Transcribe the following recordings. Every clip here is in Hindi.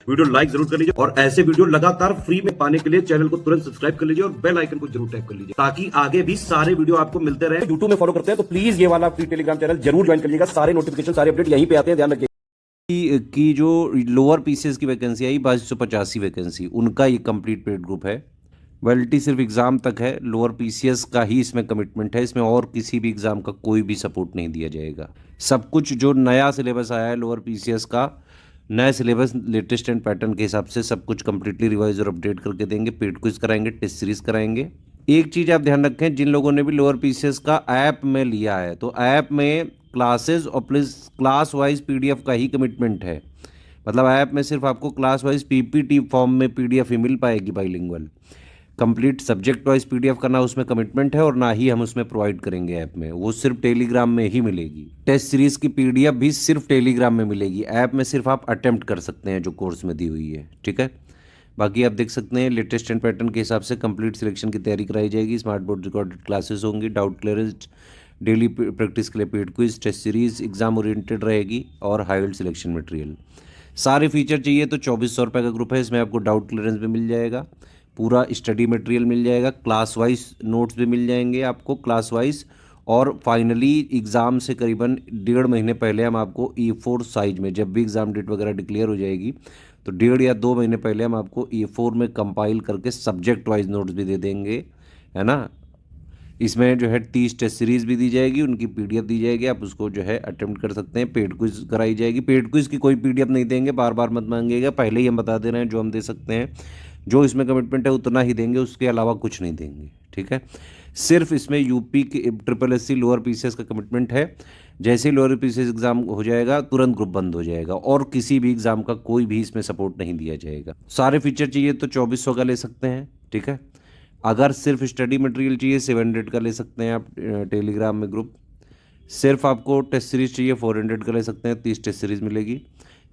वीडियो लाइक जरूर कर लीजिए और ऐसे वीडियो लगातार फ्री में पाने के लिए चैनल को तुरंत सब्सक्राइब कर लीजिए और बेल आइकन को जरूर टैप कर लीजिए ताकि आगे भी सारे वीडियो आपको मिलते रहे। यूट्यूब में फॉलो करते हैं तो प्लीज ये वाला फ्री टेलीग्राम चैनल जरूर ज्वाइन कर लीजिएगा। सारे नोटिफिकेशन सारे अपडेट यहीं पे आते हैं, ध्यान रखिए। की जो लोअर पीसीएस की वैकेंसी आई 2285 वैकेंसी, उनका ये कंप्लीट पेड ग्रुप है। वैलिडिटी सिर्फ एग्ज़ाम तक है, लोअर पीसीएस का ही इसमें कमिटमेंट है। इसमें और किसी भी एग्ज़ाम का कोई भी सपोर्ट नहीं दिया जाएगा। सब कुछ जो नया सिलेबस आया है लोअर पीसीएस का, नया सिलेबस लेटेस्ट एंड पैटर्न के हिसाब से सब कुछ कंप्लीटली रिवाइज और अपडेट करके देंगे। पेड क्विज कराएंगे, टेस्ट सीरीज कराएंगे। एक चीज़ आप ध्यान रखें, जिन लोगों ने भी लोअर पीसीएस का ऐप में लिया है तो ऐप में क्लासेस और प्लस क्लास वाइज पीडीएफ का ही कमिटमेंट है। मतलब ऐप में सिर्फ आपको क्लास वाइज पीपीटी फॉर्म में पीडीएफ ही मिल पाएगी bilingual. Complete subject wise PDF का ना उसमें कमिटमेंट है और ना ही हम उसमें प्रोवाइड करेंगे ऐप में, वो सिर्फ टेलीग्राम में ही मिलेगी। टेस्ट सीरीज की पीडीएफ भी सिर्फ टेलीग्राम में मिलेगी, ऐप में सिर्फ आप अटेम्प्ट कर सकते हैं जो कोर्स में दी हुई है, ठीक है। बाकी आप देख सकते हैं लेटेस्ट एंड पैटर्न के हिसाब से कंप्लीट सिलेक्शन की तैयारी कराई जाएगी। स्मार्ट बोर्ड रिकॉर्डेड क्लासेस होंगी, डाउट क्लियरेंस, डेली प्रैक्टिस के लिए paid quiz, test series, exam oriented रहेगी और हाईलाइट सिलेक्शन मटेरियल। सारे फीचर चाहिए तो 2400 रुपये का ग्रुप है। इसमें आपको डाउट क्लियरेंस भी मिल जाएगा, पूरा स्टडी मटेरियल मिल जाएगा, क्लास वाइज नोट्स भी मिल जाएंगे आपको क्लास वाइज, और फाइनली एग्ज़ाम से करीबन 1.5 महीने पहले हम आपको E4 साइज में, जब भी एग्ज़ाम डेट वगैरह डिक्लेयर हो जाएगी तो 1.5 या 2 महीने पहले हम आपको E4 में कंपाइल करके सब्जेक्ट वाइज नोट्स भी दे देंगे, है ना। इसमें जो है 30 टेस्ट सीरीज़ भी दी जाएगी, उनकी पीडीएफ दी जाएगी, आप उसको जो है अटेम्प्ट कर सकते हैं। पेड क्विज कराई जाएगी। पेड क्विज की कोई पीडीएफ नहीं देंगे, बार बार मत मांगिएगा, पहले ही हम बता दे रहे हैं जो हम दे सकते हैं, जो इसमें कमिटमेंट है उतना ही देंगे, उसके अलावा कुछ नहीं देंगे, ठीक है। सिर्फ इसमें यूपी के SSC लोअर पीसीएस का कमिटमेंट है। जैसे ही लोअर पीसीएस एग्ज़ाम हो जाएगा तुरंत ग्रुप बंद हो जाएगा और किसी भी एग्ज़ाम का कोई भी इसमें सपोर्ट नहीं दिया जाएगा। सारे फीचर चाहिए तो 2400 का ले सकते हैं, ठीक है। अगर सिर्फ स्टडी मटेरियल चाहिए 700 का ले सकते हैं आप टेलीग्राम में ग्रुप। सिर्फ आपको टेस्ट सीरीज चाहिए 400 का ले सकते हैं, 30 टेस्ट सीरीज मिलेगी।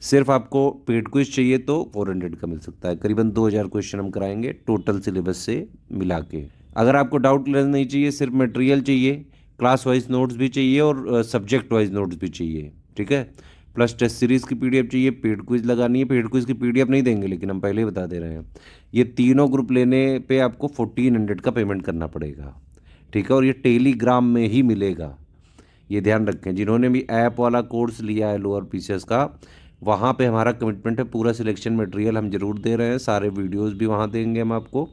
सिर्फ आपको पेड क्विज चाहिए तो 400 का मिल सकता है। करीबन 2000 क्वेश्चन हम कराएंगे टोटल सिलेबस से मिला के। अगर आपको डाउट क्लियर नहीं चाहिए, सिर्फ मटेरियल चाहिए, क्लास वाइज नोट्स भी चाहिए और सब्जेक्ट वाइज नोट्स भी चाहिए, ठीक है, प्लस टेस्ट सीरीज़ की पीडीएफ चाहिए, पेड क्विज लगानी है। पेड क्विज की पीडीएफ नहीं देंगे लेकिन हम पहले ही बता दे रहे हैं, ये तीनों ग्रुप लेने पे आपको 1400 का पेमेंट करना पड़ेगा, ठीक है। और ये टेलीग्राम में ही मिलेगा, ये ध्यान रखें। जिन्होंने भी ऐप वाला कोर्स लिया है लोअर पीसीएस का, वहाँ पे हमारा कमिटमेंट है, पूरा सिलेक्शन मटेरियल हम जरूर दे रहे हैं, सारे वीडियोस भी वहाँ देंगे हम आपको,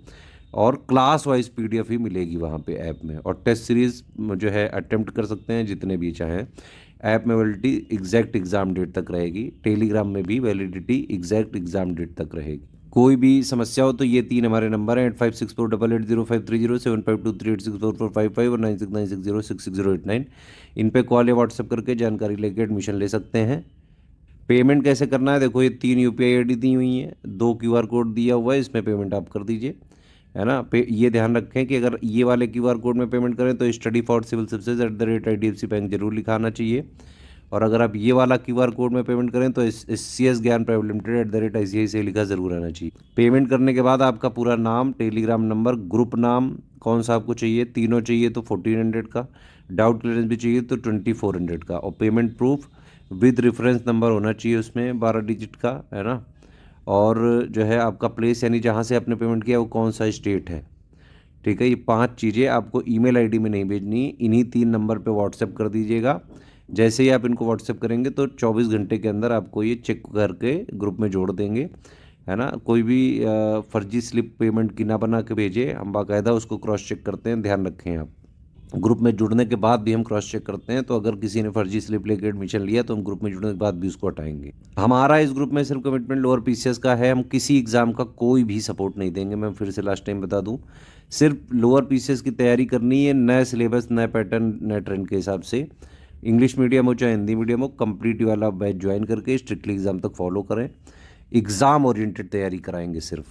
और क्लास वाइज पीडीएफ ही मिलेगी वहाँ पे ऐप में। और टेस्ट सीरीज़ जो है अटेम्प्ट कर सकते हैं जितने भी चाहें। ऐप में वैलिडिटी एग्जैक्ट एग्ज़ाम डेट तक रहेगी, टेलीग्राम में भी वैलिडिटी एग्जैक्ट एग्ज़ाम डेट तक रहेगी। कोई भी समस्या हो तो ये 3 हमारे नंबर हैं 8564880530, 7523864455 और 9696066089। इन पे कॉल या व्हाट्सएप करके जानकारी लेके एडमिशन ले सकते हैं। पेमेंट कैसे करना है, देखो ये 3 यूपीआई आईडी दी हुई हैं, 2 क्यूआर कोड दिया हुआ है, इसमें पेमेंट आप कर दीजिए, है ना। ये ध्यान रखें कि अगर ये वाले क्यूआर कोड में पेमेंट करें तो study for civil services @IDFC bank जरूर लिखाना चाहिए। और अगर आप ये वाला क्यूआर कोड में पेमेंट करें तो CS ज्ञान प्राइवेट लिमिटेड @ICICI लिखा ज़रूर आना चाहिए। पेमेंट करने के बाद आपका पूरा नाम, टेलीग्राम नंबर, ग्रुप नाम कौन सा आपको चाहिए, तीनों चाहिए तो 1400 का, डाउट क्लियरेंस भी चाहिए तो 2400 का, और payment proof with reference number होना चाहिए उसमें 12 डिजिट का, है ना। और जो है आपका प्लेस, यानी जहाँ से आपने पेमेंट किया वो कौन सा स्टेट है, ठीक है। ये 5 चीज़ें आपको ईमेल आईडी में नहीं भेजनी, इन्हीं 3 नंबर पे व्हाट्सएप कर दीजिएगा। जैसे ही आप इनको व्हाट्सएप करेंगे तो 24 घंटे के अंदर आपको ये चेक करके ग्रुप में जोड़ देंगे, है ना। कोई भी फर्जी स्लिप पेमेंट की ना बना के भेजे, हम बाकायदा उसको क्रॉस चेक करते हैं, ध्यान रखें आप। ग्रुप में जुड़ने के बाद भी हम क्रॉस चेक करते हैं, तो अगर किसी ने फर्जी स्लिप लेकर एडमिशन लिया तो हम ग्रुप में जुड़ने के बाद भी उसको हटाएंगे। हमारा इस ग्रुप में सिर्फ कमिटमेंट लोअर पीसीएस का है, हम किसी एग्ज़ाम का कोई भी सपोर्ट नहीं देंगे। मैं फिर से लास्ट टाइम बता दूं, सिर्फ लोअर पीसीएस की तैयारी करनी है, नए सिलेबस, नए पैटर्न, नए ट्रेंड के हिसाब से। इंग्लिश मीडियम हो चाहे हिंदी मीडियम हो, कंप्लीट वाला बैच ज्वाइन करके स्ट्रिक्टली एग्ज़ाम तक फॉलो करें। एग्ज़ाम ओरिएंटेड तैयारी कराएंगे सिर्फ।